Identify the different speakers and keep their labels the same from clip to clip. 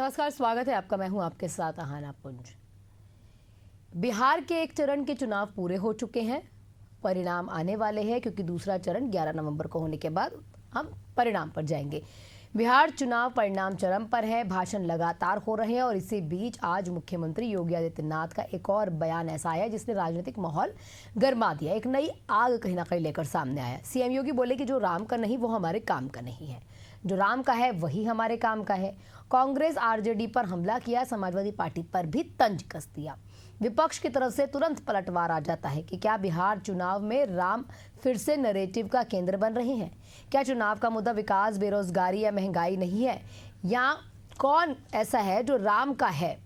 Speaker 1: नमस्कार, स्वागत है आपका। मैं हूं आपके साथ अहाना पुंज। बिहार के एक चरण के चुनाव पूरे हो चुके हैं, परिणाम आने वाले हैं क्योंकि दूसरा चरण 11 नवंबर को होने के बाद हम परिणाम पर जाएंगे। बिहार चुनाव परिणाम चरम पर है, भाषण लगातार हो रहे हैं और इसी बीच आज मुख्यमंत्री योगी आदित्यनाथ का एक और बयान ऐसा आया जिसने राजनीतिक माहौल गर्मा दिया। एक नई आग कहीं ना कहीं लेकर सामने आया। सीएम योगी बोले कि जो राम का नहीं वो हमारे काम का नहीं है, जो राम का है वही हमारे काम का है। कांग्रेस आरजेडी पर हमला किया, समाजवादी पार्टी पर भी तंज कस दिया। विपक्ष की तरफ से तुरंत पलटवार आ जाता है कि क्या बिहार चुनाव में राम फिर से नैरेटिव का केंद्र बन रहे हैं? क्या चुनाव का मुद्दा विकास, बेरोजगारी या महंगाई नहीं है? या कौन ऐसा है जो राम का है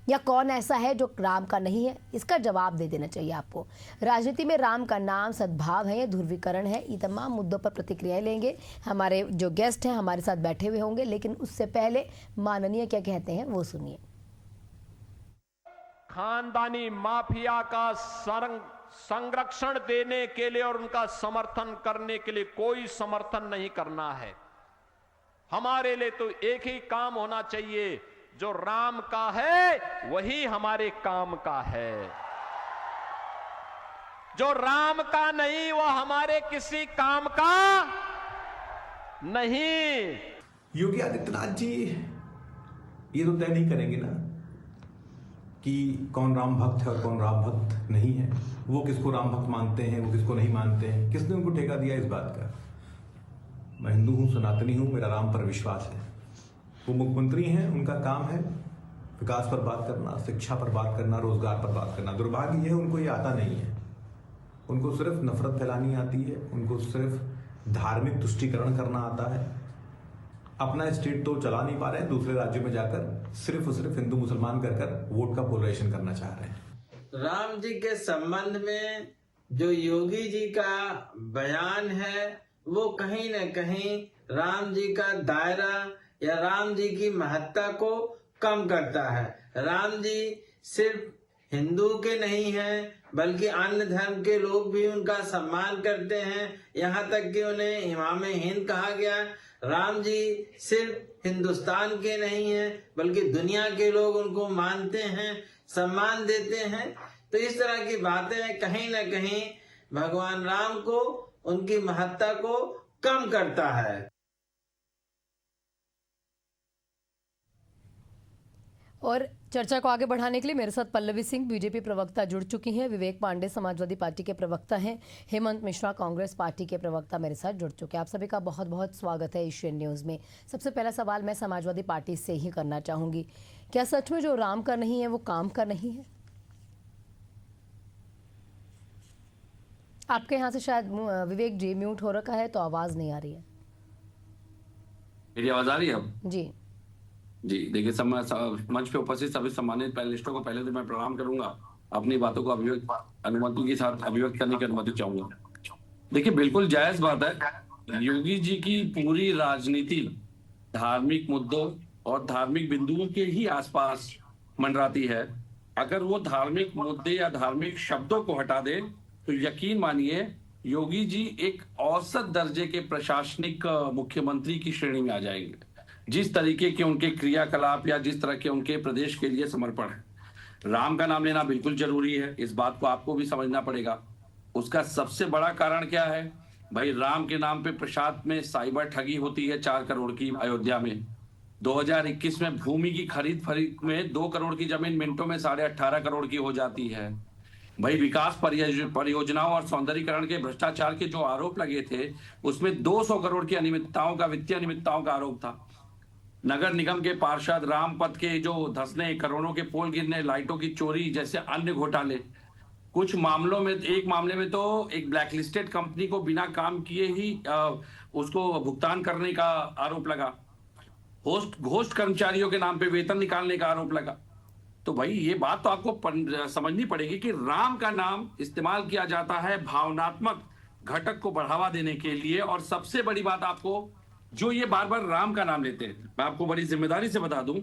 Speaker 1: या कौन ऐसा है जो राम का नहीं है? इसका जवाब दे देना चाहिए आपको। राजनीति में राम का नाम सद्भाव है या ध्रुवीकरण है? ये तमाम मुद्दों पर प्रतिक्रियाएं लेंगे। हमारे जो गेस्ट हैं हमारे साथ बैठे हुए होंगे, लेकिन उससे पहले माननीय क्या कहते हैं वो सुनिए।
Speaker 2: खानदानी माफिया का संरक्षण देने के लिए और उनका समर्थन करने के लिए कोई समर्थन नहीं करना है। हमारे लिए तो एक ही काम होना चाहिए, जो राम का है वही हमारे काम का है, जो राम का नहीं वो हमारे किसी काम का नहीं।
Speaker 3: योगी आदित्यनाथ जी ये तो तय नहीं करेंगे ना कि कौन राम भक्त है और कौन राम भक्त नहीं है। वो किसको राम भक्त मानते हैं, वो किसको नहीं मानते हैं, किसने उनको ठेका दिया इस बात का? मैं हिंदू हूं, सनातनी हूं, मेरा राम पर विश्वास है। वो मुख्यमंत्री हैं, उनका काम है विकास पर बात करना, शिक्षा पर बात करना, रोजगार पर बात करना। दुर्भाग्य है उनको ये आता नहीं है। उनको सिर्फ नफरत फैलानी आती है, उनको सिर्फ धार्मिक तुष्टीकरण करना आता है। अपना स्टेट तो चला नहीं पा रहे हैं, दूसरे राज्यों में जाकर सिर्फ और सिर्फ हिंदू मुसलमान कर वोट का पोलराइजेशन करना चाह रहे हैं।
Speaker 4: राम जी के संबंध में जो योगी जी का बयान है वो कहीं न कहीं राम जी का दायरा या राम जी की महत्ता को कम करता है। राम जी सिर्फ हिंदू के नहीं हैं, बल्कि अन्य धर्म के लोग भी उनका सम्मान करते हैं। यहाँ तक कि उन्हें इमाम हिंद कहा गया। राम जी सिर्फ हिंदुस्तान के नहीं हैं, बल्कि दुनिया के लोग उनको मानते हैं, सम्मान देते हैं। तो इस तरह की बातें कहीं न कहीं भगवान राम को, उनकी महत्ता को कम करता है।
Speaker 1: और चर्चा को आगे बढ़ाने के लिए मेरे साथ पल्लवी सिंह बीजेपी प्रवक्ता जुड़ चुकी हैं, विवेक पांडे समाजवादी पार्टी के प्रवक्ता हैं, हेमंत मिश्रा कांग्रेस पार्टी के प्रवक्ता मेरे साथ जुड़ चुके हैं। आप सभी का बहुत बहुत स्वागत है एशियन न्यूज़ में। सबसे पहला सवाल मैं समाजवादी पार्टी से ही करना चाहूंगी, क्या सच में जो राम का नहीं है वो काम का नहीं है? आपके यहाँ से शायद विवेक जी म्यूट हो रखा है तो आवाज नहीं आ रही है।
Speaker 5: मेरी आवाज आ रही है अब?
Speaker 1: जी
Speaker 5: जी, देखिए मंच पे उपस्थित सभी सम्मानित पैनलिस्टों को पहले तो मैं प्रणाम करूंगा। अपनी बातों को अनुमति के साथ अभिव्यक्त करने की अनुमति चाहूंगा। देखिए, बिल्कुल जायज बात है। योगी जी की पूरी राजनीति धार्मिक मुद्दों और धार्मिक बिंदुओं के ही आसपास मंडराती है। अगर वो धार्मिक मुद्दे या धार्मिक शब्दों को हटा दे तो यकीन मानिए योगी जी एक औसत दर्जे के प्रशासनिक मुख्यमंत्री की श्रेणी में आ जाएंगे। जिस तरीके के उनके क्रियाकलाप या जिस तरह के उनके प्रदेश के लिए समर्पण है। राम का नाम लेना बिल्कुल जरूरी है, इस बात को आपको भी समझना पड़ेगा। उसका सबसे बड़ा कारण क्या है भाई? राम के नाम पे प्रसाद में साइबर ठगी होती है 4 करोड़ की अयोध्या में। 2021 में भूमि की खरीद में 2 करोड़ की जमीन मिनटों में 18.5 करोड़ की हो जाती है। भाई, विकास परियोजनाओं और सौंदर्यीकरण के भ्रष्टाचार के जो आरोप लगे थे उसमें 200 करोड़ की अनियमितताओं का, वित्तीय अनियमितताओं का आरोप था। नगर निगम के पार्षद, रामपथ के जो धंसने, करोड़ों के पोल गिरने, लाइटों की चोरी जैसे अन्य घोटाले। कुछ मामलों में, एक मामले में तो एक ब्लैकलिस्टेड कंपनी को बिना काम किए ही उसको भुगतान करने का आरोप लगा। घोस्ट कर्मचारियों के नाम पे वेतन निकालने का आरोप लगा। तो भाई ये बात तो आपको समझनी पड़ेगी कि राम का नाम इस्तेमाल किया जाता है भावनात्मक घटक को बढ़ावा देने के लिए। और सबसे बड़ी बात, आपको जो ये बार बार राम का नाम लेते हैं, मैं आपको बड़ी जिम्मेदारी से बता दूं,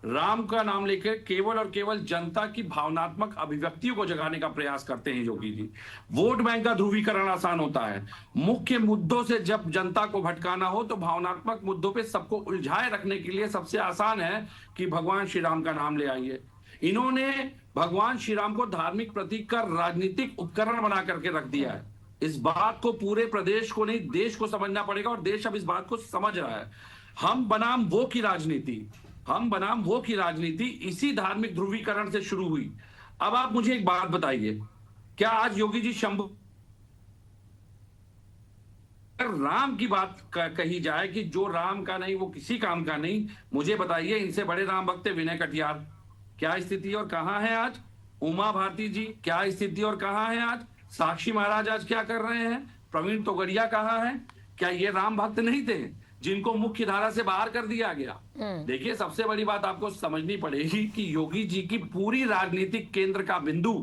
Speaker 5: राम का नाम लेकर केवल और केवल जनता की भावनात्मक अभिव्यक्तियों को जगाने का प्रयास करते हैं योगी जी। वोट बैंक का ध्रुवीकरण आसान होता है, मुख्य मुद्दों से जब जनता को भटकाना हो तो भावनात्मक मुद्दों पे सबको उलझाए रखने के लिए सबसे आसान है कि भगवान श्री राम का नाम ले आइए। इन्होंने भगवान श्री राम को धार्मिक प्रतीक का राजनीतिक उपकरण बना करके रख दिया है। इस बात को पूरे प्रदेश को नहीं देश को समझना पड़ेगा और देश अब इस बात को समझ रहा है। हम बनाम वो की राजनीति इसी धार्मिक ध्रुवीकरण से शुरू हुई। अब आप मुझे एक बात बताइए, क्या आज योगी जी शंभू राम की बात कही जाए कि जो राम का नहीं वो किसी काम का नहीं, मुझे बताइए इनसे बड़े राम भक्त विनय कटियार, क्या स्थिति और कहां है आज? उमा भारती जी, क्या स्थिति और कहां है आज? साक्षी महाराज आज क्या कर रहे हैं? प्रवीण तोगड़िया कहां है? क्या ये राम भक्त नहीं थे जिनको मुख्य धारा से बाहर कर दिया गया? देखिए, सबसे बड़ी बात आपको समझनी पड़ेगी कि योगी जी की पूरी राजनीतिक केंद्र का बिंदु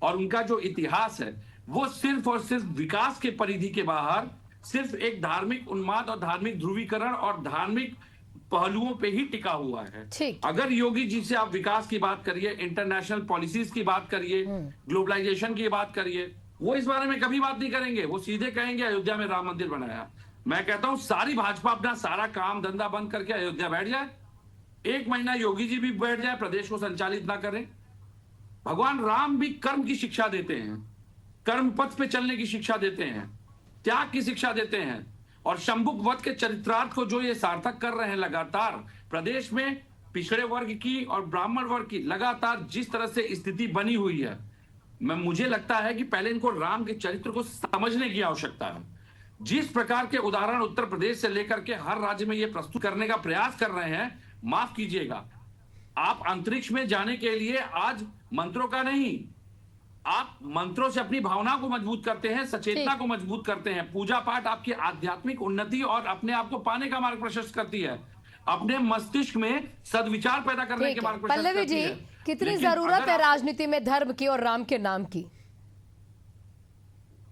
Speaker 5: और उनका जो इतिहास है वो सिर्फ और सिर्फ विकास के परिधि के बाहर सिर्फ एक धार्मिक उन्माद और धार्मिक ध्रुवीकरण और धार्मिक पहलुओं पे ही टिका हुआ है। अगर योगी जी से आप विकास की बात करिए, इंटरनेशनल पॉलिसीज की बात करिए, ग्लोबलाइजेशन की बात करिए, वो इस बारे में कभी बात नहीं करेंगे। वो सीधे कहेंगे अयोध्या में राम मंदिर बनाया। मैं कहता हूं सारी भाजपा अपना सारा काम धंधा बंद करके अयोध्या बैठ जाए, 1 महीना योगी जी भी बैठ जाए, प्रदेश को संचालित ना करें। भगवान राम भी कर्म की शिक्षा देते हैं, कर्म पथ पे चलने की शिक्षा देते हैं, त्याग की शिक्षा देते हैं। और शंभुक वध के चरित्रार्थ को जो ये सार्थक कर रहे हैं लगातार, प्रदेश में पिछड़े वर्ग की और ब्राह्मण वर्ग की लगातार जिस तरह से स्थिति बनी हुई है, मुझे लगता है कि पहले इनको राम के चरित्र को समझने की आवश्यकता है। जिस प्रकार के उदाहरण उत्तर प्रदेश से लेकर के हर राज्य में ये प्रस्तुत करने का प्रयास कर रहे हैं, माफ कीजिएगा, आप अंतरिक्ष में जाने के लिए आज मंत्रों का नहीं, आप मंत्रों से अपनी भावना को मजबूत करते हैं, सचेतना को मजबूत करते हैं। पूजा पाठ आपकी आध्यात्मिक उन्नति और अपने आप को पाने का मार्ग प्रशस्त करती है, अपने मस्तिष्क में सदविचार पैदा करने के मार्ग प्रशस्त करती है।
Speaker 1: कितनी जरूरत है राजनीति में धर्म की और राम के नाम की?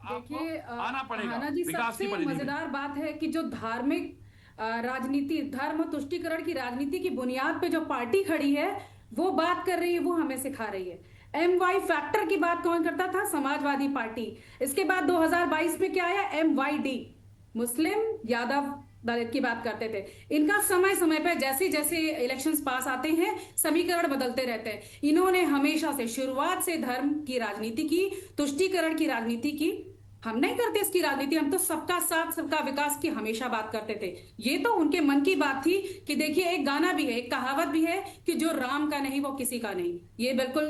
Speaker 6: देखिए
Speaker 5: आना पड़ेगा।
Speaker 6: हाना जी, सबसे मजेदार बात है कि जो धार्मिक राजनीति, धर्म तुष्टिकरण की राजनीति की बुनियाद पे जो पार्टी खड़ी है वो बात कर रही है, वो हमें सिखा रही है। MY फैक्टर की बात कौन करता था? समाजवादी पार्टी। इसके बाद 2022 में क्या आया? MYD, मुस्लिम यादव दलित की बात करते थे। इनका समय समय पर जैसे जैसे इलेक्शंस पास आते हैं समीकरण बदलते रहते हैं। इन्होंने हमेशा से शुरुआत से धर्म की राजनीति की, तुष्टिकरण की राजनीति की। हम नहीं करते इसकी राजनीति, हम तो सबका साथ सबका विकास की हमेशा बात करते थे। ये तो उनके मन की बात थी कि देखिए, एक गाना भी है, एक कहावत भी है कि जो राम का नहीं वो किसी का नहीं। ये बिल्कुल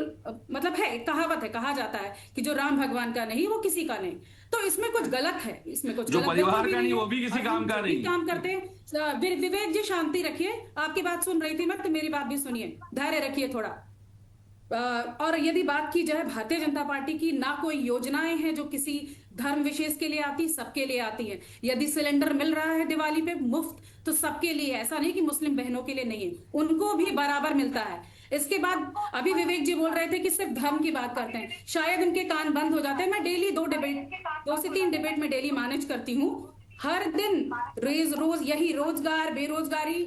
Speaker 6: मतलब है, एक कहावत है, कहा जाता है कि जो राम भगवान का नहीं वो किसी का नहीं। तो इसमें कुछ गलत है, इसमें कुछ
Speaker 5: जो परिवार का नहीं वो भी किसी काम का नहीं
Speaker 6: काम करते हैं। विवेक जी शांति रखिए, आपकी बात सुन रही थी मैं, तो मेरी बात भी सुनिए, धैर्य रखिए थोड़ा। और यदि बात की जाए भारतीय जनता पार्टी की, ना कोई योजनाएं हैं जो किसी धर्म विशेष के लिए आती, सबके लिए आती है। यदि सिलेंडर मिल रहा है दिवाली पे मुफ्त तो सबके लिए, ऐसा नहीं कि मुस्लिम बहनों के लिए नहीं है, उनको भी बराबर मिलता है। इसके बाद अभी विवेक जी बोल रहे थे कि सिर्फ धर्म की बात करते हैं, शायद उनके कान बंद हो जाते हैं। मैं डेली 2 से 3 डिबेट में डेली मैनेज करती हूँ। हर दिन रोज यही रोजगार, बेरोजगारी,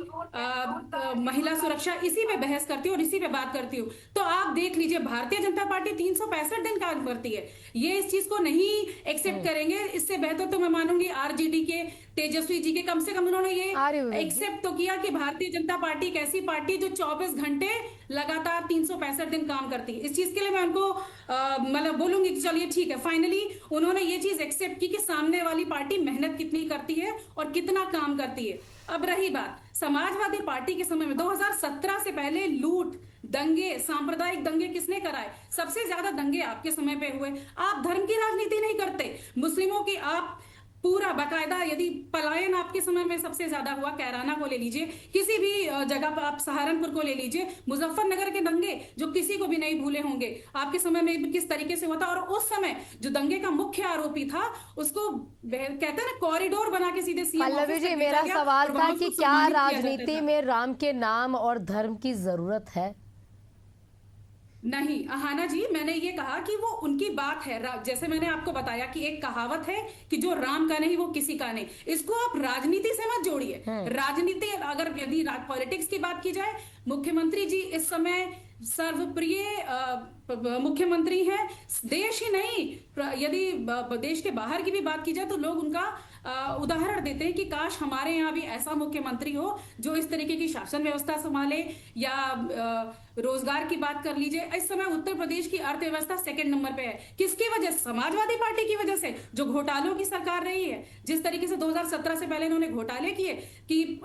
Speaker 6: महिला सुरक्षा, इसी पे बहस करती हूँ और इसी पे बात करती हूँ। तो आप देख लीजिए, भारतीय जनता पार्टी 365 दिन काम करती है। ये इस चीज को नहीं एक्सेप्ट करेंगे। इससे बेहतर तो मैं मानूंगी RJD के, तेजस्वी जी के, कम से कम उन्होंने ये एक्सेप्ट तो किया कि भारतीय जनता पार्टी एक ऐसी पार्टी जो 24 घंटे लगातार 365 दिन काम करती है। इस चीज के लिए मैं उनको मतलब बोलूंगी कि चलिए ठीक है, फाइनली उन्होंने ये चीज एक्सेप्ट की कि सामने वाली पार्टी मेहनत कितनी करती है और कितना काम करती है। अब रही बात समाजवादी पार्टी के समय में, 2017 से पहले लूट, दंगे, सांप्रदायिक दंगे किसने कराए? सबसे ज्यादा दंगे आपके समय पे हुए। आप धर्म की राजनीति नहीं करते, मुस्लिमों की आप पूरा बकायदा, यदि पलायन आपके समय में सबसे ज्यादा हुआ, कैराना को ले लीजिए, किसी भी जगह पर आप सहारनपुर को ले लीजिए, मुजफ्फरनगर के दंगे जो किसी को भी नहीं भूले होंगे, आपके समय में किस तरीके से हुआ था। और उस समय जो दंगे का मुख्य आरोपी था उसको कहते हैं ना कॉरिडोर बना के सीधे सीएम
Speaker 1: पल्लवी जी, मेरा सवाल था कि क्या राजनीति में राम के नाम और धर्म की जरूरत है?
Speaker 6: नहीं अहाना जी, मैंने ये कहा कि वो उनकी बात है। जैसे मैंने आपको बताया कि एक कहावत है कि जो राम का नहीं वो किसी का नहीं। इसको आप राजनीति से मत जोड़िए। राजनीति अगर यदि पॉलिटिक्स की बात की जाए, मुख्यमंत्री जी इस समय सर्वप्रिय मुख्यमंत्री हैं। देश ही नहीं, यदि देश के बाहर की भी बात की जाए तो लोग उनका उदाहरण देते हैं कि काश हमारे यहाँ भी ऐसा मुख्यमंत्री हो जो इस तरीके की शासन व्यवस्था संभाले। या रोजगार की बात कर लीजिए, इस समय उत्तर प्रदेश की अर्थव्यवस्था सेकंड नंबर पे है। किसकी वजह से? समाजवादी पार्टी की वजह से, जो घोटालों की सरकार रही है। जिस तरीके से 2017 से पहले इन्होंने घोटाले किए कि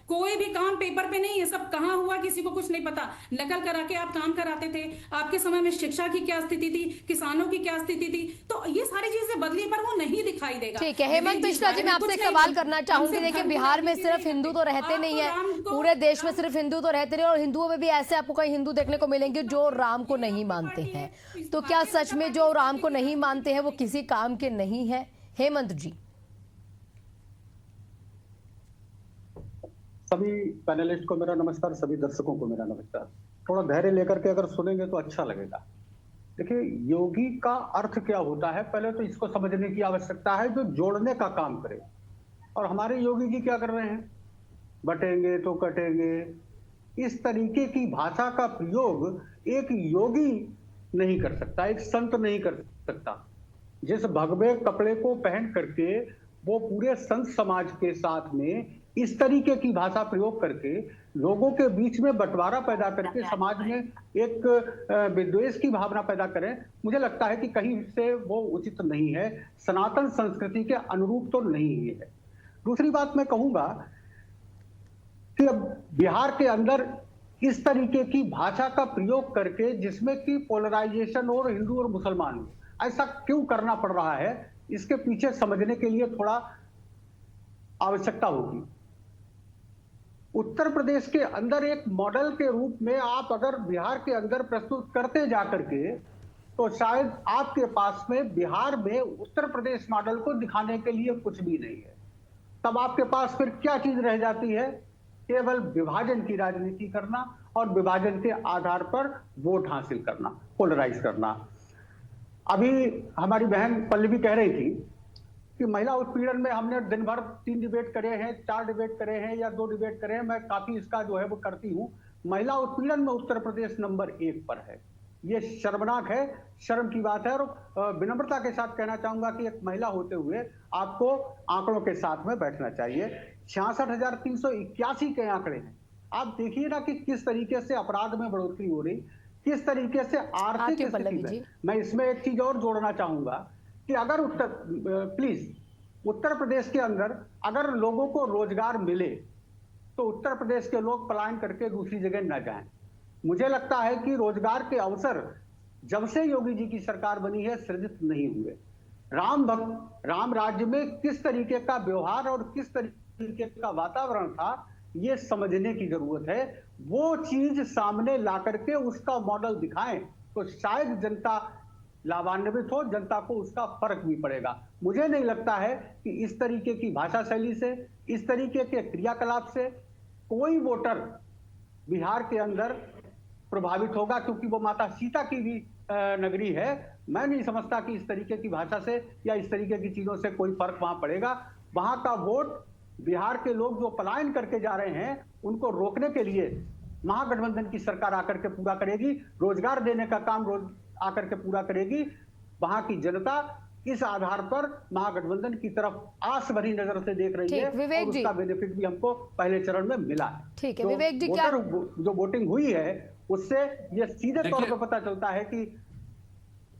Speaker 6: कोई भी काम पेपर पे नहीं है, सब कहाँ हुआ किसी को कुछ नहीं पता, नकल करा के आप काम कराते थे। आपके समय में शिक्षा की क्या स्थिति थी, किसानों की क्या स्थिति थी, तो ये सारी चीजें बदली पर वो नहीं दिखाई देगा।
Speaker 1: ठीक है हेमंत मिश्रा जी, मैं आपसे एक सवाल करना चाहूंगी। देखिए बिहार में सिर्फ हिंदू तो रहते नहीं है, पूरे देश में सिर्फ हिंदू तो रहते नहीं, और हिंदुओं में भी ऐसे आपको कई हिंदू देखने को मिलेंगे जो राम को नहीं मानते हैं। तो क्या सच में जो राम को नहीं मानते हैं वो किसी काम के नहीं है? हेमंत जी।
Speaker 7: सभी पैनलिस्ट को मेरा नमस्कार, सभी दर्शकों को मेरा नमस्कार। थोड़ा धैर्य लेकर के अगर सुनेंगे तो अच्छा लगेगा। देखिए, योगी का अर्थ क्या होता है, पहले तो इसको समझने की आवश्यकता है, जो जोड़ने का काम करे। और हमारे योगी जी क्या कर रहे हैं? बटेंगे तो कटेंगे, इस तरीके की भाषा का प्रयोग एक योगी नहीं कर सकता, एक संत नहीं कर सकता। जिस भगवे कपड़े को पहन करके वो पूरे संत समाज के साथ में इस तरीके की भाषा प्रयोग करके लोगों के बीच में बंटवारा पैदा करके समाज में एक विद्वेष की भावना पैदा करें, मुझे लगता है कि कहीं से वो उचित नहीं है, सनातन संस्कृति के अनुरूप तो नहीं है। दूसरी बात मैं कहूंगा कि अब बिहार के अंदर इस तरीके की भाषा का प्रयोग करके जिसमें कि पोलराइजेशन और हिंदू और मुसलमान, ऐसा क्यों करना पड़ रहा है, इसके पीछे समझने के लिए थोड़ा आवश्यकता होगी। उत्तर प्रदेश के अंदर एक मॉडल के रूप में आप अगर बिहार के अंदर प्रस्तुत करते जाकर के, तो शायद आपके पास में बिहार में उत्तर प्रदेश मॉडल को दिखाने के लिए कुछ भी नहीं है। तब आपके पास फिर क्या चीज रह जाती है? केवल विभाजन की राजनीति करना और विभाजन के आधार पर वोट हासिल करना, पोलराइज करना। अभी हमारी बहन पल्लवी कह रही थी कि महिला उत्पीड़न में हमने दिन भर 3 डिबेट करे हैं, 4 डिबेट करे हैं या 2 डिबेट करे हैं, मैं काफी इसका जो है वो करती हूं। महिला उत्पीड़न में उत्तर प्रदेश नंबर 1 पर है। ये शर्मनाक है, शर्म की बात है। और विनम्रता के साथ कहना चाहूंगा कि एक महिला होते हुए आपको आंकड़ों के साथ में बैठना चाहिए। 66,381 के आंकड़े हैं। आप देखिए ना कि किस तरीके से अपराध में बढ़ोतरी हो रही, किस तरीके से आर्थिक स्थिति में। मैं इसमें एक चीज और जोड़ना चाहूंगा कि अगर उत्तर प्रदेश के अंदर अगर लोगों को रोजगार मिले तो उत्तर प्रदेश के लोग पलायन करके दूसरी जगह न जाएं। मुझे लगता है कि रोजगार के अवसर जब से योगी जी की सरकार बनी है सृजित नहीं हुए। राम राज्य में किस तरीके का व्यवहार और किस तरीके का वातावरण था, ये समझने की जरूरत है। वो चीज सामने ला करके उसका मॉडल दिखाएं तो शायद जनता लाभान्वित हो, जनता को उसका फर्क भी पड़ेगा। मुझे नहीं लगता है कि इस तरीके की भाषा शैली से, इस तरीके के क्रियाकलाप से कोई वोटर बिहार के अंदर प्रभावित होगा, क्योंकि वो माता सीता की भी नगरी है। मैं नहीं समझता कि इस तरीके की भाषा से या इस तरीके की चीजों से कोई फर्क वहां पड़ेगा। वहां का वोट बिहार के लोग जो पलायन करके जा रहे हैं उनको रोकने के लिए महागठबंधन की सरकार आकर के पूरा करेगी, रोजगार देने का काम आकर के पूरा करेगी। वहां की जनता इस आधार पर महागठबंधन की तरफ आस भरी नजर से देख रही है और उसका बेनिफिट भी हमको पहले चरण में मिला है।
Speaker 1: ठीक है विवेक जी, क्या
Speaker 7: जो वोटिंग हुई है उससे ये सीधे तौर पर पता चलता है कि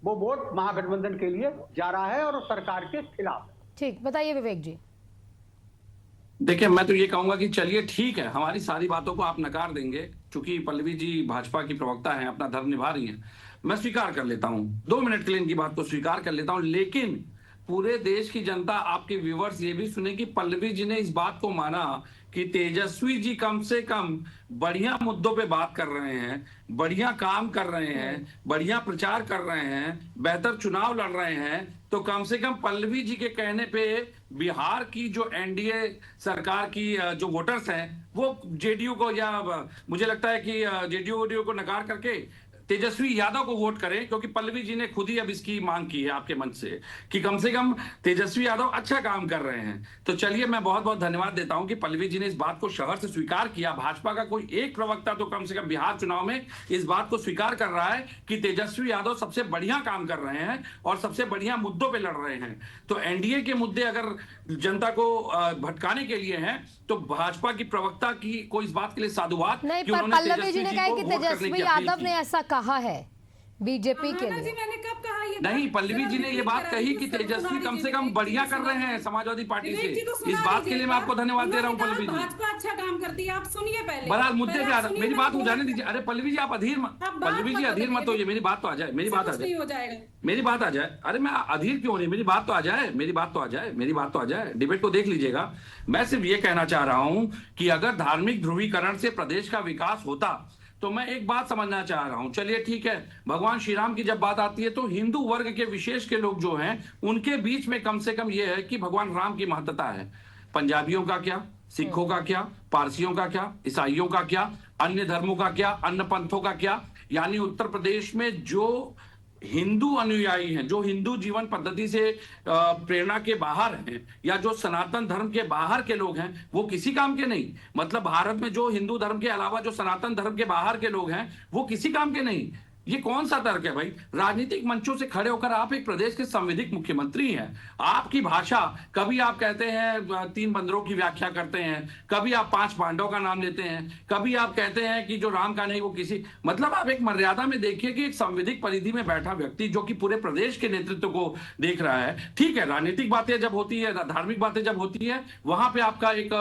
Speaker 7: वो वोट महागठबंधन के लिए जा रहा है और सरकार के खिलाफ।
Speaker 1: ठीक, बताइए विवेक जी।
Speaker 5: देखिए, मैं तो ये कहूंगा कि चलिए ठीक है, हमारी सारी बातों को आप नकार देंगे, क्योंकि पल्लवी जी भाजपा की प्रवक्ता हैं, अपना धर्म निभा रही हैं। मैं स्वीकार कर लेता हूं, 2 मिनट के लिए इनकी बात को स्वीकार कर लेता हूं, लेकिन पूरे देश की जनता, आपके व्यूवर्स ये भी सुने कि पल्लवी जी ने इस बात को माना कि तेजस्वी जी कम से कम बढ़िया मुद्दों पे बात कर रहे हैं, बढ़िया काम कर रहे हैं, बढ़िया प्रचार कर रहे हैं, बेहतर चुनाव लड़ रहे हैं। तो कम से कम पल्लवी जी के कहने पे बिहार की जो एनडीए सरकार की जो वोटर्स हैं वो जेडीयू को, या मुझे लगता है कि जेडीयू को नकार करके तेजस्वी यादव को वोट करें, क्योंकि पल्लवी जी ने खुद ही अब इसकी मांग की है आपके मंच से कि कम से कम तेजस्वी यादव अच्छा काम कर रहे हैं। तो चलिए, मैं बहुत बहुत धन्यवाद देता हूं कि पल्लवी जी ने इस बात को शहर से स्वीकार किया। भाजपा का कोई एक प्रवक्ता तो कम से कम बिहार चुनाव में इस बात को स्वीकार कर रहा है कि तेजस्वी यादव सबसे बढ़िया काम कर रहे हैं और सबसे बढ़िया मुद्दों पे लड़ रहे हैं। तो एनडीए के मुद्दे अगर जनता को भटकाने के लिए हैं तो भाजपा की प्रवक्ता की कोई इस बात के लिए साधुवाद
Speaker 1: नहीं,
Speaker 5: कि
Speaker 1: पर
Speaker 5: उन्होंने
Speaker 1: पल्लवी जी ने
Speaker 5: तेजस्वी
Speaker 1: कहा
Speaker 5: को
Speaker 1: कि
Speaker 5: वोट करने
Speaker 1: तेजस्वी
Speaker 5: की अपील
Speaker 1: यादव
Speaker 5: की।
Speaker 1: ने ऐसा कहा है बीजेपी के
Speaker 6: जी,
Speaker 1: लिए।
Speaker 6: मैंने कब कहा ये
Speaker 5: नहीं,
Speaker 6: बात?
Speaker 5: पल्लवी जी ने ये बात कही कि तेजस्वी कम से कम बढ़िया कर रहे हैं समाजवादी पार्टी से। इस बात के लिए मैं आपको धन्यवाद दे रहा हूँ पल्लवी जी।
Speaker 6: भाजपा अच्छा काम करती है, आप सुनिए पहले।
Speaker 5: बहरहाल मुद्दे
Speaker 6: पहले
Speaker 5: पे
Speaker 6: आप
Speaker 5: आता,
Speaker 6: सुनिए,
Speaker 5: मेरी
Speaker 6: मैं
Speaker 5: बात हो
Speaker 6: बोल-
Speaker 5: जाने दीजिए। अरे पल्लवी जी आप अधीर
Speaker 6: आप बात
Speaker 5: पल्लवी जी
Speaker 6: मत
Speaker 5: अधीर मत
Speaker 6: करिए।
Speaker 5: होइए, मेरी बात तो आ जाए, मेरी बात आ
Speaker 6: कुछ नहीं
Speaker 5: जाए,
Speaker 6: हो जाएगा।
Speaker 5: मेरी बात आ जाए। अरे मैं अधीर क्यों नहीं, मेरी बात तो आ जाए, मेरी बात तो आ जाए, मेरी बात तो आ जाए। डिबेट को देख लीजिएगा। मैं सिर्फ ये कहना चाह रहा हूं कि अगर धार्मिक ध्रुवीकरण से प्रदेश का विकास होता तो मैं एक बात समझना चाह रहा हूं। चलिए ठीक है, भगवान श्री राम की जब बात आती है तो हिंदू वर्ग के विशेष के लोग जो हैं उनके बीच में कम से कम ये है कि भगवान राम की महत्ता है। पंजाबियों का क्या, सिखों का क्या, पारसियों का क्या, ईसाइयों का क्या, अन्य धर्मों का क्या, अन्य पंथों का क्या। यानी उत्तर प्रदेश में जो हिंदू अनुयायी हैं, जो हिंदू जीवन पद्धति से प्रेरणा के बाहर हैं या जो सनातन धर्म के बाहर के लोग हैं, वो किसी काम के नहीं। मतलब भारत में जो हिंदू धर्म के अलावा जो सनातन धर्म के बाहर के लोग हैं वो किसी काम के नहीं। ये कौन सा तर्क है भाई? राजनीतिक मंचों से खड़े होकर आप एक प्रदेश के संविधिक मुख्यमंत्री हैं। आपकी भाषा, कभी आप कहते हैं 3 बंदरों की व्याख्या करते हैं, कभी आप 5 पांडवों का नाम लेते हैं, कभी आप कहते हैं कि जो राम का नहीं वो किसी, मतलब आप एक मर्यादा में देखिए कि एक संविधिक परिधि में बैठा व्यक्ति जो कि पूरे प्रदेश के नेतृत्व को देख रहा है। ठीक है, राजनीतिक बातें जब होती है, धार्मिक बातें जब होती है, वहां पे आपका एक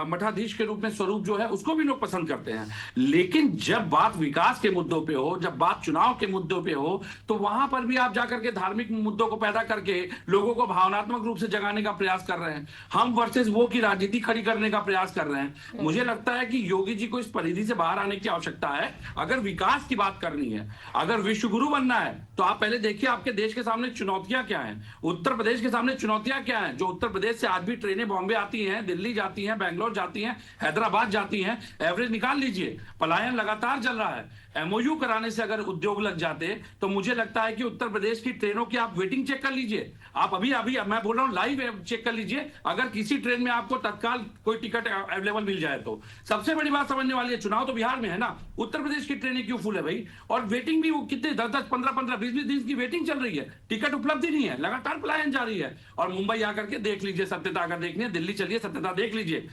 Speaker 5: मठाधीश के रूप में स्वरूप जो है उसको भी लोग पसंद करते हैं। लेकिन जब बात विकास के मुद्दों पर हो, जब बात चुनाव के मुद्दों पे हो, तो वहां पर भी आप जाकर के धार्मिक मुद्दों को पैदा करके लोगों को भावनात्मक रूप से जगाने का प्रयास कर रहे हैं। हम वर्सेस वो की राजनीति खड़ी करने का प्रयास कर रहे हैं। मुझे लगता है कि योगी जी को इस परिधि से बाहर आने की आवश्यकता है। अगर विकास की बात करनी है, अगर विश्व गुरु बनना है, तो आप पहले देखिए आपके देश के सामने चुनौतियां क्या हैं। उत्तर प्रदेश के सामने चुनौतियां क्या हैं? जो उत्तर प्रदेश से आज भी ट्रेनें बॉम्बे आती हैं, दिल्ली जाती हैं, बैंगलोर जाती हैं, हैदराबाद जाती हैं, एवरेज निकाल लीजिए। पलायन लगातार चल रहा है। एमओयू कराने से अगर उद्योग लग जाते तो मुझे लगता है कि उत्तर प्रदेश की ट्रेनों की आप वेटिंग चेक कर लीजिए। आप अभी मैं बोल रहा हूं लाइव चेक कर लीजिए। अगर किसी ट्रेन में आपको तत्काल कोई टिकट अवेलेबल मिल जाए तो सबसे बड़ी बात समझने वाली है, चुनाव तो बिहार में है ना, उत्तर प्रदेश की ट्रेनें क्यों फुल है भाई? और वेटिंग भी वो कितने 10-10, 15-15, 20-20 दिन की वेटिंग चल रही है, टिकट उपलब्ध ही नहीं है, लगातार पलायन जारी है। और मुंबई आकर के देख लीजिए सत्यता, अगर देखनी है दिल्ली चलिए सत्यता देख लीजिए,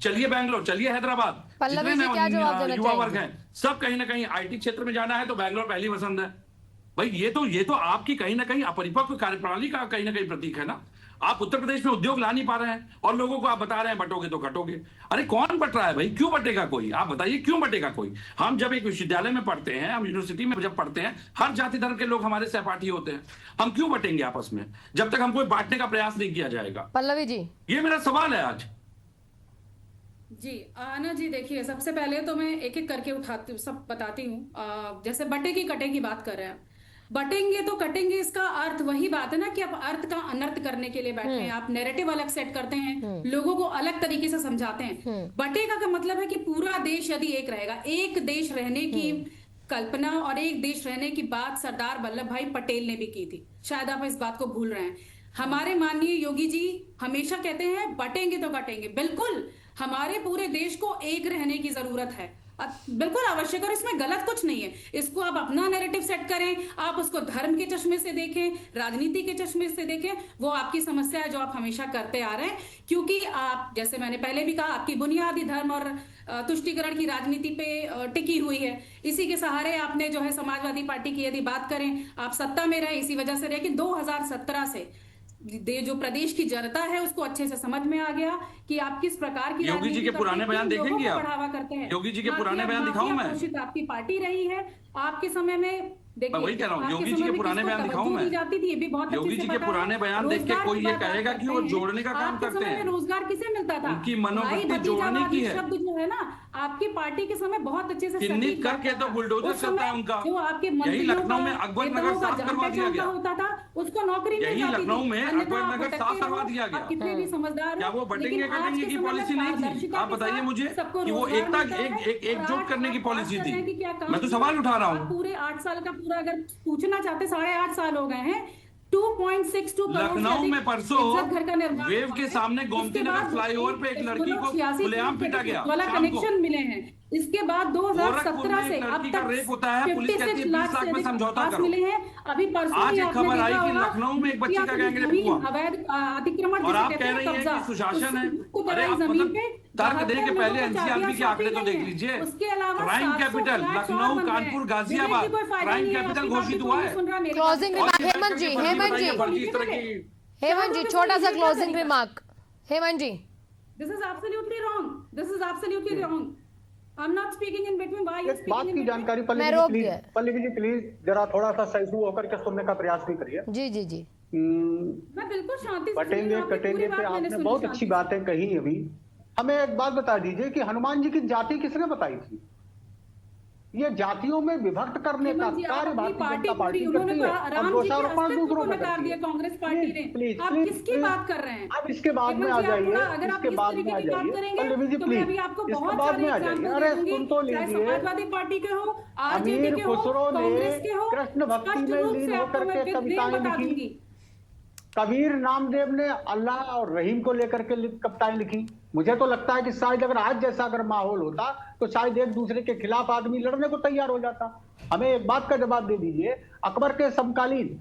Speaker 5: चलिए बैंगलोर, चलिए हैदराबाद।
Speaker 1: पल्लवी जी क्या जवाब देना
Speaker 5: युवा वर्ग
Speaker 1: चाहेंगे?
Speaker 5: है सब कहीं ना कहीं आईटी क्षेत्र में जाना है तो बैंगलोर पहली पसंद है भाई। ये तो आपकी कहीं ना कहीं अपरिपक्व कार्यप्रणाली का कहीं ना कहीं प्रतीक है ना। आप उत्तर प्रदेश में उद्योग ला नहीं पा रहे हैं और लोगों को आप बता रहे हैं बटोगे तो कटोगे। अरे कौन बट रहा है भाई? क्यों बटेगा कोई? आप बताइए क्यों बटेगा कोई? हम जब एक विश्वविद्यालय में पढ़ते हैं, हम यूनिवर्सिटी में जब पढ़ते हैं, हर जाति धर्म के लोग हमारे सहपाठी होते हैं। हम क्यों बटेंगे आपस में जब तक हम कोई बांटने का प्रयास नहीं किया जाएगा?
Speaker 1: पल्लवी जी,
Speaker 5: ये मेरा सवाल है आज।
Speaker 6: जी आना जी, देखिए सबसे पहले तो मैं एक एक करके उठाती हूँ, सब बताती हूँ। जैसे बटे की कटे की बात कर रहे हैं, बटेंगे तो कटेंगे, इसका अर्थ वही बात है ना कि आप अर्थ का अनर्थ करने के लिए बैठे हैं, आप नैरेटिव अलग सेट करते हैं, लोगों को अलग तरीके से समझाते हैं। बटेगा का मतलब है कि पूरा देश यदि एक रहेगा, एक देश रहने की कल्पना और एक देश रहने की बात सरदार वल्लभ भाई पटेल ने भी की थी। शायद आप इस बात को भूल रहे हैं। हमारे माननीय योगी जी हमेशा कहते हैं बटेंगे तो कटेंगे। बिल्कुल, हमारे पूरे देश को एक रहने की जरूरत है, बिल्कुल आवश्यक, और इसमें गलत कुछ नहीं है। इसको आप अपना नैरेटिव सेट करें, आप उसको धर्म के चश्मे से देखें, राजनीति के चश्मे से देखें, वो आपकी समस्या है जो आप हमेशा करते आ रहे हैं। क्योंकि आप, जैसे मैंने पहले भी कहा, आपकी बुनियादी धर्म और तुष्टीकरण की राजनीति पे टिकी हुई है। इसी के सहारे आपने जो है समाजवादी पार्टी की यदि बात करें, आप सत्ता में रहे इसी वजह से। लेकिन 2017 से जो प्रदेश की जनता है उसको अच्छे से समझ में आ गया कि आप किस प्रकार की
Speaker 5: योगी जी के पुराने बयान देखेंगे आप?
Speaker 6: बढ़ावा करते हैं।
Speaker 5: योगी जी के पुराने बयान दिखाऊं मैं?
Speaker 6: आपकी पार्टी रही है आपके समय में। देखिए,
Speaker 5: वही कह रहा हूँ, योगी जी के पुराने बयान दिखाऊं मैं?
Speaker 6: जाती थी, ये भी बहुत
Speaker 5: योगी जी के पुराने बयान देख के कोई ये कहेगा कि वो जोड़ने का काम करते हैं।
Speaker 6: रोजगार किसे मिलता था?
Speaker 5: उनकी मनोवृत्ति जोड़ने की है।
Speaker 6: शब्द जो है ना, आपकी पार्टी के समय बहुत अच्छे से
Speaker 5: चिन्हित करके तो बुलडोजर चलता है उनका।
Speaker 6: जो आपके
Speaker 5: यही लखनऊ में अकबर नगर साफ करवा दिया गया
Speaker 6: होता था, उसको नौकरी मिल
Speaker 5: यही
Speaker 6: जाती थी।
Speaker 5: लखनऊ में अकबर
Speaker 6: अन्यथा
Speaker 5: नगर साफ करवा दिया गया।
Speaker 6: आप कितने भी समझदार हो,
Speaker 5: क्या वो बटेंगे
Speaker 6: लेकिन आज
Speaker 5: कटेंगे
Speaker 6: के
Speaker 5: की
Speaker 6: समय में
Speaker 5: पॉलिसी नहीं थी?
Speaker 6: पारदर्शिता
Speaker 5: आप
Speaker 6: के
Speaker 5: बताइए
Speaker 6: साथ
Speaker 5: मुझे
Speaker 6: सबको
Speaker 5: कि वो
Speaker 6: रोजगार
Speaker 5: एकता
Speaker 6: मिलता है।
Speaker 5: एकजुट करने की
Speaker 6: और
Speaker 5: पॉलिसी
Speaker 6: आज
Speaker 5: थी?
Speaker 6: कर रहे हैं कि क्या काम
Speaker 5: मैं तो सवाल उठा रहा
Speaker 6: आप
Speaker 5: हूँ।
Speaker 6: पूरे 8 साल का पूरा अगर पूछना चाहते, 8.5 साल हो गए हैं, 2.62 करोड़ से
Speaker 5: लखनऊ
Speaker 6: अधिक
Speaker 5: में परसों
Speaker 6: इज्जत घर का निर्माण
Speaker 5: वेव
Speaker 6: हुआ
Speaker 5: के
Speaker 6: है।
Speaker 5: सामने गोमती
Speaker 6: इसके
Speaker 5: नगर
Speaker 6: बाद
Speaker 5: फ्लाईओवर पे एक लड़की को
Speaker 6: 86
Speaker 5: खुलेआम पीटा गया
Speaker 6: वाला
Speaker 5: शाम को।
Speaker 6: कनेक्शन मिले हैं। इसके बाद
Speaker 5: गोरखपुर
Speaker 6: 2017
Speaker 5: में
Speaker 6: से
Speaker 5: एक
Speaker 6: अब
Speaker 5: लड़की का
Speaker 6: तक
Speaker 5: रेप होता है, पुलिस कहती है
Speaker 6: 56 लाख
Speaker 5: 20 लाख
Speaker 6: से
Speaker 5: में
Speaker 6: अधिक
Speaker 5: समझौता
Speaker 6: पास
Speaker 5: करो।
Speaker 6: मिले हैं। अभी परसों
Speaker 5: आज
Speaker 6: ही
Speaker 5: एक
Speaker 6: आपने
Speaker 5: खबर आई
Speaker 6: देखा
Speaker 5: कि
Speaker 6: होगा,
Speaker 5: लखनऊ में एक बच्ची का गैंगरेप
Speaker 6: जमीन
Speaker 5: हुआ।
Speaker 6: अवैध अतिक्रमण
Speaker 5: और
Speaker 6: जिसे
Speaker 5: आप
Speaker 6: कहते
Speaker 5: कह
Speaker 6: हैं,
Speaker 5: रही हैं
Speaker 6: कब्जा,
Speaker 5: कि सुशासन है।
Speaker 6: उसको
Speaker 5: अरे
Speaker 6: कराई
Speaker 5: आप
Speaker 6: जमीन
Speaker 5: मतलब
Speaker 6: पे
Speaker 5: तर्क दें कि
Speaker 6: 72
Speaker 5: पहले
Speaker 6: लोगों को
Speaker 5: एनसीआरबी के
Speaker 6: चाबियां
Speaker 5: आंकड़े तो
Speaker 6: सौंपी
Speaker 5: देख
Speaker 6: गई
Speaker 5: लीजिए।
Speaker 6: हैं। उसके अलावा
Speaker 5: क्राइम
Speaker 6: 700
Speaker 5: कैपिटल
Speaker 6: फ्लैट्स और
Speaker 5: लखनऊ,
Speaker 6: बन रहे हैं।
Speaker 5: कानपुर,
Speaker 6: विवेक
Speaker 5: गाजियाबाद
Speaker 6: जी, कोई फायदा
Speaker 5: क्राइम
Speaker 6: नहीं है,
Speaker 5: कैपिटल
Speaker 6: आपकी बात
Speaker 5: घोषित
Speaker 6: तो
Speaker 5: हुआ
Speaker 6: कोई
Speaker 5: है।
Speaker 6: नहीं सुन रहा, मेरी
Speaker 1: क्लोजिंग
Speaker 6: बात
Speaker 1: रिमार्क
Speaker 6: सुनिए।
Speaker 1: हेमंत जी, हेमंत जी,
Speaker 5: फर्जी इस तरह की
Speaker 1: हेमंत जी, छोटा सा closing remark. Hemant ji,
Speaker 6: This is absolutely wrong. This is absolutely wrong. I'm not speaking in between. Why are you
Speaker 7: एक
Speaker 6: speaking
Speaker 7: बात
Speaker 6: in
Speaker 7: की
Speaker 6: between?
Speaker 7: जानकारी
Speaker 1: मैं रोक
Speaker 7: प्लीज,
Speaker 1: दिया।
Speaker 7: पल्लवी जी प्लीज जरा थोड़ा सा सहिष्णु होकर के सुनने का प्रयास भी करिए।
Speaker 1: जी जी जी,
Speaker 6: मैं बिल्कुल शांति से सुन रही
Speaker 7: बटेंगे
Speaker 6: हूँ, आपकी पूरी
Speaker 7: कटेंगे
Speaker 6: बात
Speaker 7: पे
Speaker 6: मैंने
Speaker 7: आपने
Speaker 6: सुनी
Speaker 7: बहुत
Speaker 6: शांति
Speaker 7: अच्छी
Speaker 6: से।
Speaker 7: बातें कही। अभी हमें एक बात बता दीजिए कि हनुमान जी की जाति किसने बताई थी? ये जातियों में विभक्त करने का
Speaker 6: हेमंत जी, आप
Speaker 7: कार्य
Speaker 6: अपनी
Speaker 7: भारतीय
Speaker 6: पार्टी
Speaker 7: जनता पार्टी
Speaker 6: पूरी, उन्होंने
Speaker 7: करती
Speaker 6: तो
Speaker 7: है और
Speaker 6: राम जी के
Speaker 7: दोषारोपण
Speaker 6: अस्तित्व
Speaker 7: दूसरों
Speaker 6: को
Speaker 7: पर
Speaker 6: नकार
Speaker 7: करती
Speaker 6: दिया
Speaker 7: है।
Speaker 6: कांग्रेस पार्टी ने।
Speaker 7: प्लीज
Speaker 6: आप
Speaker 7: प्लीज
Speaker 6: किसकी
Speaker 7: प्लीज
Speaker 6: बात कर रहे हैं?
Speaker 7: अब इसके बाद में आ
Speaker 6: हेमंत जी, आप
Speaker 7: जाइए,
Speaker 6: थोड़ा, अगर आप
Speaker 7: इसके
Speaker 6: इस
Speaker 7: बाद
Speaker 6: तरीके
Speaker 7: में आ
Speaker 6: की बात
Speaker 7: जाइए
Speaker 6: करेंगे
Speaker 7: पल्लवी जी
Speaker 6: तो मैं
Speaker 7: प्लीज,
Speaker 6: अभी आपको
Speaker 7: इसके
Speaker 6: बहुत
Speaker 7: बाद
Speaker 6: सारे
Speaker 7: में आ
Speaker 6: एग्जाम्पल
Speaker 7: जाइए।
Speaker 6: दे
Speaker 7: अरे
Speaker 6: दूंगी,
Speaker 7: सुन तो
Speaker 6: चाहे
Speaker 7: लीजिए,
Speaker 6: समाजवादी पार्टी के हो, आरजेडी
Speaker 7: अमीर
Speaker 6: के हो,
Speaker 7: खुसरो ने
Speaker 6: कांग्रेस के हो,
Speaker 7: कृष्ण भक्ति
Speaker 6: स्पष्ट
Speaker 7: में
Speaker 6: रूप
Speaker 7: लीन
Speaker 6: से आपको
Speaker 7: होकर
Speaker 6: मैं
Speaker 7: के
Speaker 6: फिर
Speaker 7: कविताएं
Speaker 6: बता
Speaker 7: लिखी।
Speaker 6: दूंगी।
Speaker 7: कबीर नामदेव ने अल्लाह और रहीम को लेकर के कविताएं लिखी। मुझे तो लगता है कि शायद अगर आज जैसा अगर माहौल होता तो शायद एक दूसरे के खिलाफ आदमी लड़ने को तैयार हो जाता। हमें एक बात का जवाब दे दीजिए, अकबर के समकालीन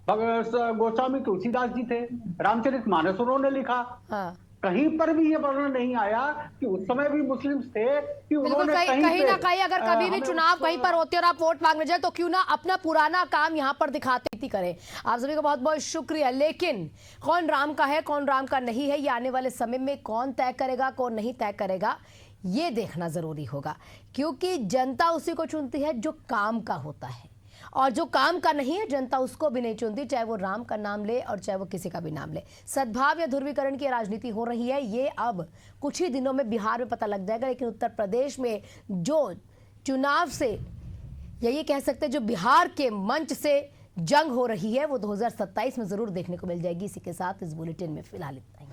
Speaker 7: गोस्वामी तुलसीदास जी थे, रामचरितमानस उन्होंने लिखा।
Speaker 1: हाँ
Speaker 7: कहीं पर भी ये वर्णन नहीं आया कि उस समय भी मुस्लिम थे कि
Speaker 1: बिल्कुल।
Speaker 7: उन्होंने
Speaker 1: कहीं ना कहीं अगर कभी भी
Speaker 7: हमें
Speaker 1: चुनाव
Speaker 7: उसको-
Speaker 1: कहीं पर होते और आप वोट मांगने जाए तो क्यों ना अपना पुराना काम यहाँ पर दिखाते ही करें। आप सभी का बहुत बहुत शुक्रिया। लेकिन कौन राम का है, कौन राम का नहीं है, ये आने वाले समय में कौन तय करेगा, कौन नहीं तय करेगा, ये देखना जरूरी होगा। क्योंकि जनता उसी को चुनती है जो काम का होता है, और जो काम का नहीं है जनता उसको भी नहीं चुनती, चाहे वो राम का नाम ले और चाहे वो किसी का भी नाम ले। सद्भाव या ध्रुवीकरण की राजनीति हो रही है, ये अब कुछ ही दिनों में बिहार में पता लग जाएगा। लेकिन उत्तर प्रदेश में जो चुनाव से, या ये कह सकते हैं जो बिहार के मंच से जंग हो रही है, वो 2027 में जरूर देखने को मिल जाएगी। इसी के साथ इस बुलेटिन में फिलहाल इतना ही।